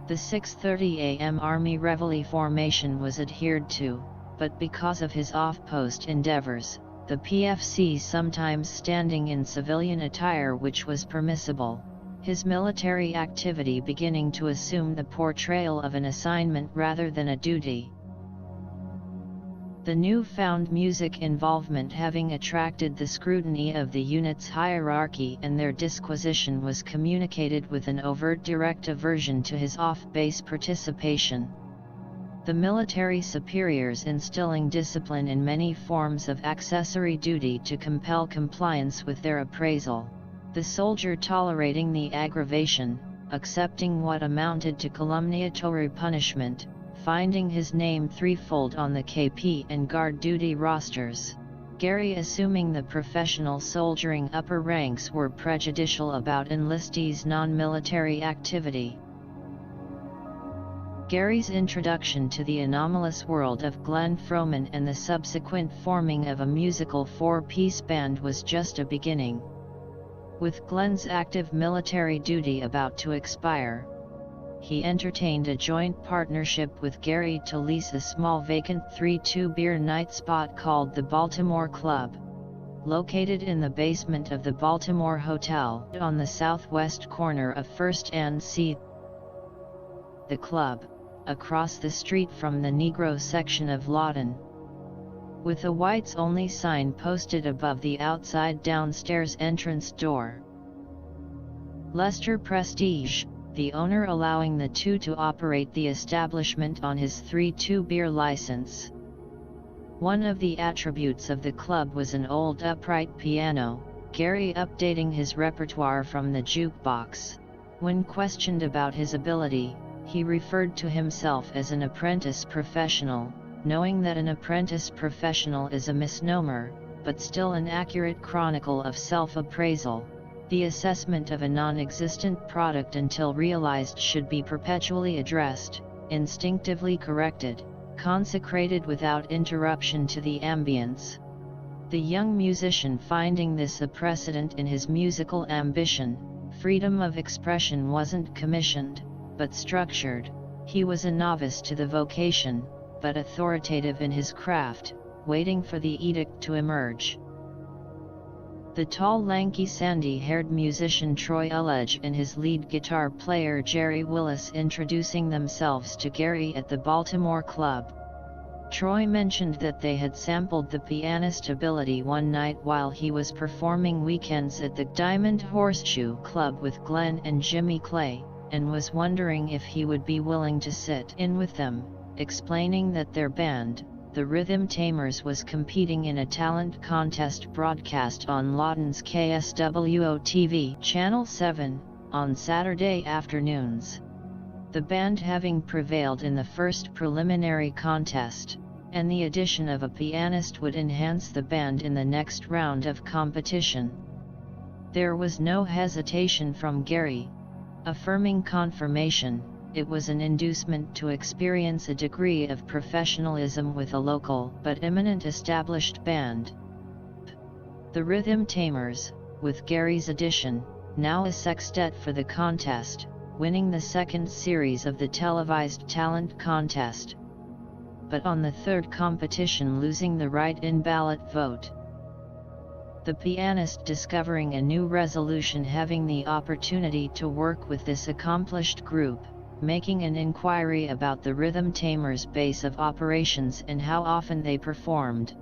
The 6:30 a.m. Army Reveille formation was adhered to, but because of his off-post endeavors, the PFC sometimes standing in civilian attire which was permissible, his military activity beginning to assume the portrayal of an assignment rather than a duty. The newfound music involvement having attracted the scrutiny of the unit's hierarchy, and their disquisition was communicated with an overt direct aversion to his off-base participation. The military superiors instilling discipline in many forms of accessory duty to compel compliance with their appraisal, the soldier tolerating the aggravation, accepting what amounted to calumniatory punishment, finding his name threefold on the KP and guard duty rosters, Gary assuming the professional soldiering upper ranks were prejudicial about enlistees' non-military activity. Gary's introduction to the anomalous world of Glenn Froman and the subsequent forming of a musical four-piece band was just a beginning. With Glenn's active military duty about to expire, he entertained a joint partnership with Gary to lease a small vacant 3-2 beer night spot called the Baltimore Club, located in the basement of the Baltimore Hotel on the southwest corner of 1st and C. The club, across the street from the Negro section of Lawton, with a whites-only sign posted above the outside downstairs entrance door. Lester Prestige, the owner, allowing the two to operate the establishment on his 3-2 beer license. One of the attributes of the club was an old upright piano, Gary updating his repertoire from the jukebox. When questioned about his ability, he referred to himself as an apprentice professional, knowing that an apprentice professional is a misnomer, but still an accurate chronicle of self-appraisal. The assessment of a non-existent product until realized should be perpetually addressed, instinctively corrected, consecrated without interruption to the ambience. The young musician finding this a precedent in his musical ambition, freedom of expression wasn't commissioned, but structured. He was a novice to the vocation, but authoritative in his craft, waiting for the edict to emerge. The tall, lanky, sandy-haired musician Troy Ullage and his lead guitar player Jerry Willis introducing themselves to Gary at the Baltimore Club. Troy mentioned that they had sampled the pianist ability one night while he was performing weekends at the Diamond Horseshoe Club with Glenn and Jimmy Clay, and was wondering if he would be willing to sit in with them, explaining that their band, the Rhythm Tamers, was competing in a talent contest broadcast on Lawton's KSWO-TV Channel 7, on Saturday afternoons. The band having prevailed in the first preliminary contest, and the addition of a pianist would enhance the band in the next round of competition. There was no hesitation from Gary, affirming confirmation. It was an inducement to experience a degree of professionalism with a local but eminent established band. The Rhythm Tamers, with Gary's addition, now a sextet for the contest, winning the second series of the televised talent contest, but on the third competition losing the write-in ballot vote. The pianist discovering a new resolution, having the opportunity to work with this accomplished group, making an inquiry about the Rhythm Tamers' base of operations and how often they performed.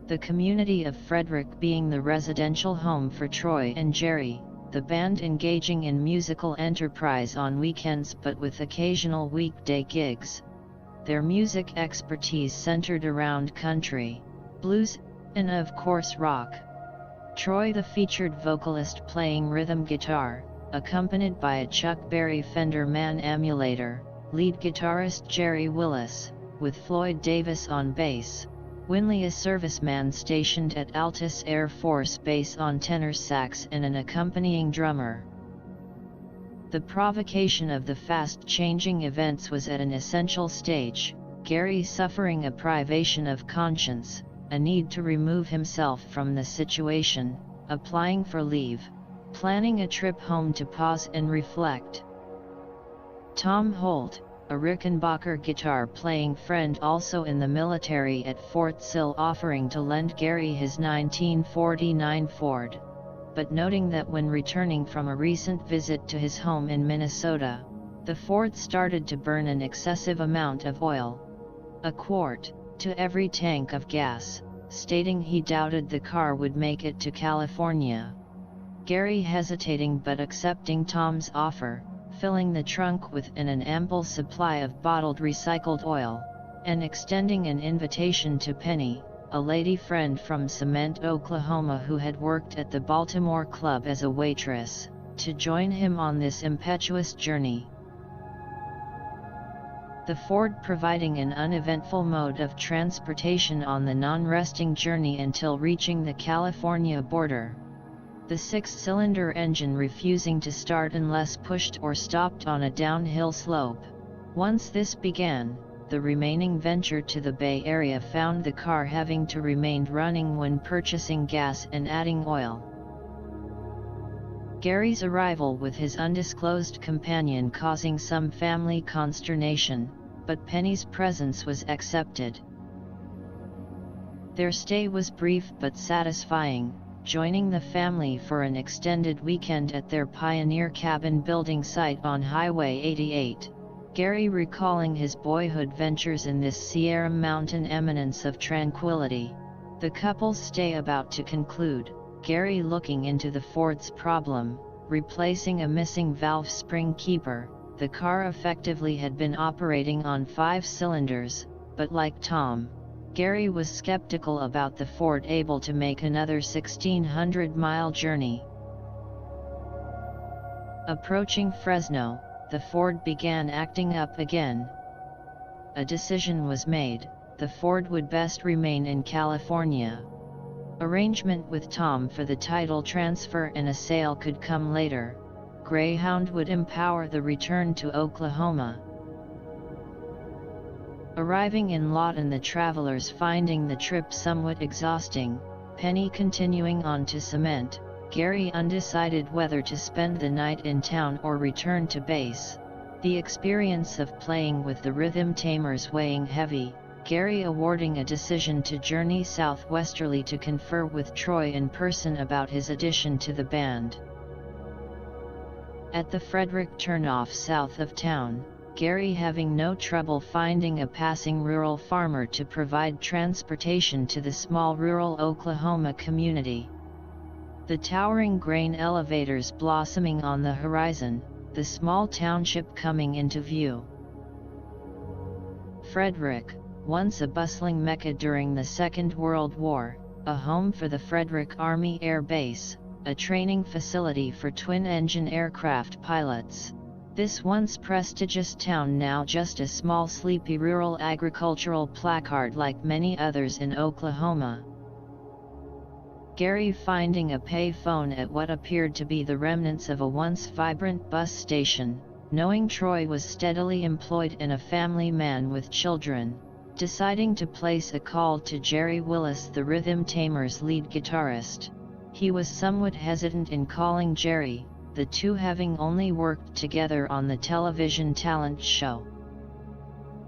The community of Frederick being the residential home for Troy and Jerry, the band engaging in musical enterprise on weekends but with occasional weekday gigs. Their music expertise centered around country, blues, and of course rock. Troy the featured vocalist playing rhythm guitar, accompanied by a Chuck Berry Fender Man emulator, lead guitarist Jerry Willis, with Floyd Davis on bass, Winley a serviceman stationed at Altus Air Force Base on tenor sax and an accompanying drummer. The provocation of the fast-changing events was at an essential stage, Gary suffering a privation of conscience, a need to remove himself from the situation, applying for leave, planning a trip home to pause and reflect. Tom Holt, a Rickenbacker guitar-playing friend also in the military at Fort Sill, offering to lend Gary his 1949 Ford, but noting that when returning from a recent visit to his home in Minnesota, the Ford started to burn an excessive amount of oil, a quart, to every tank of gas, stating he doubted the car would make it to California. Gary hesitating but accepting Tom's offer, filling the trunk with an ample supply of bottled recycled oil, and extending an invitation to Penny, a lady friend from Cement, Oklahoma who had worked at the Baltimore Club as a waitress, to join him on this impetuous journey. The Ford providing an uneventful mode of transportation on the non-resting journey until reaching the California border. The six-cylinder engine refusing to start unless pushed or stopped on a downhill slope. Once this began, the remaining venture to the Bay Area found the car having to remain running when purchasing gas and adding oil. Gary's arrival with his undisclosed companion causing some family consternation, but Penny's presence was accepted. Their stay was brief but satisfying, joining the family for an extended weekend at their Pioneer Cabin building site on Highway 88. Gary recalling his boyhood ventures in this Sierra Mountain eminence of tranquility. The couple's stay about to conclude, Gary looking into the Ford's problem, replacing a missing valve spring keeper. The car effectively had been operating on 5 cylinders, but like Tom, Gary was skeptical about the Ford able to make another 1,600-mile journey. Approaching Fresno, the Ford began acting up again. A decision was made, the Ford would best remain in California. Arrangement with Tom for the title transfer and a sale could come later. Greyhound would empower the return to Oklahoma. Arriving in Lawton, the travelers finding the trip somewhat exhausting, Penny continuing on to Cement, Gary undecided whether to spend the night in town or return to base. The experience of playing with the Rhythm Tamers weighing heavy, Gary awarding a decision to journey southwesterly to confer with Troy in person about his addition to the band. At the Frederick turnoff south of town, Gary having no trouble finding a passing rural farmer to provide transportation to the small rural Oklahoma community. The towering grain elevators blossoming on the horizon, the small township coming into view. Frederick, once a bustling Mecca during the Second World War, a home for the Frederick Army Air Base, a training facility for twin-engine aircraft pilots. This once prestigious town now just a small sleepy rural agricultural placard like many others in Oklahoma. Gary finding a pay phone at what appeared to be the remnants of a once vibrant bus station, knowing Troy was steadily employed in a family man with children, deciding to place a call to Jerry Willis, the Rhythm Tamers' lead guitarist. He was somewhat hesitant in calling Jerry, the two having only worked together on the television talent show.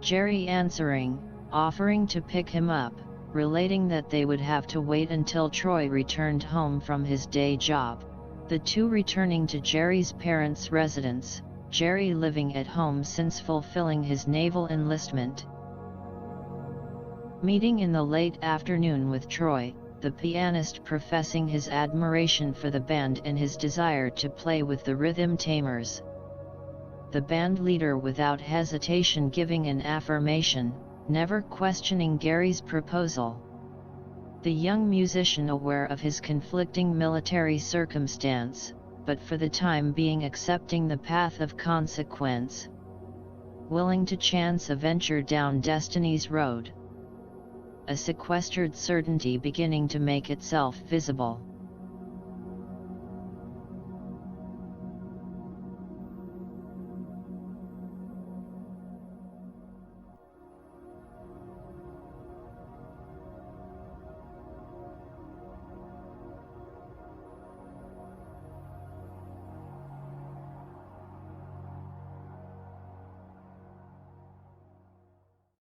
Jerry answering, offering to pick him up, relating that they would have to wait until Troy returned home from his day job. The two returning to Jerry's parents' residence, Jerry living at home since fulfilling his naval enlistment. Meeting in the late afternoon with Troy, the pianist professing his admiration for the band and his desire to play with the Rhythm Tamers. The band leader without hesitation giving an affirmation, never questioning Gary's proposal. The young musician aware of his conflicting military circumstance, but for the time being accepting the path of consequence. Willing to chance a venture down destiny's road. A sequestered certainty beginning to make itself visible.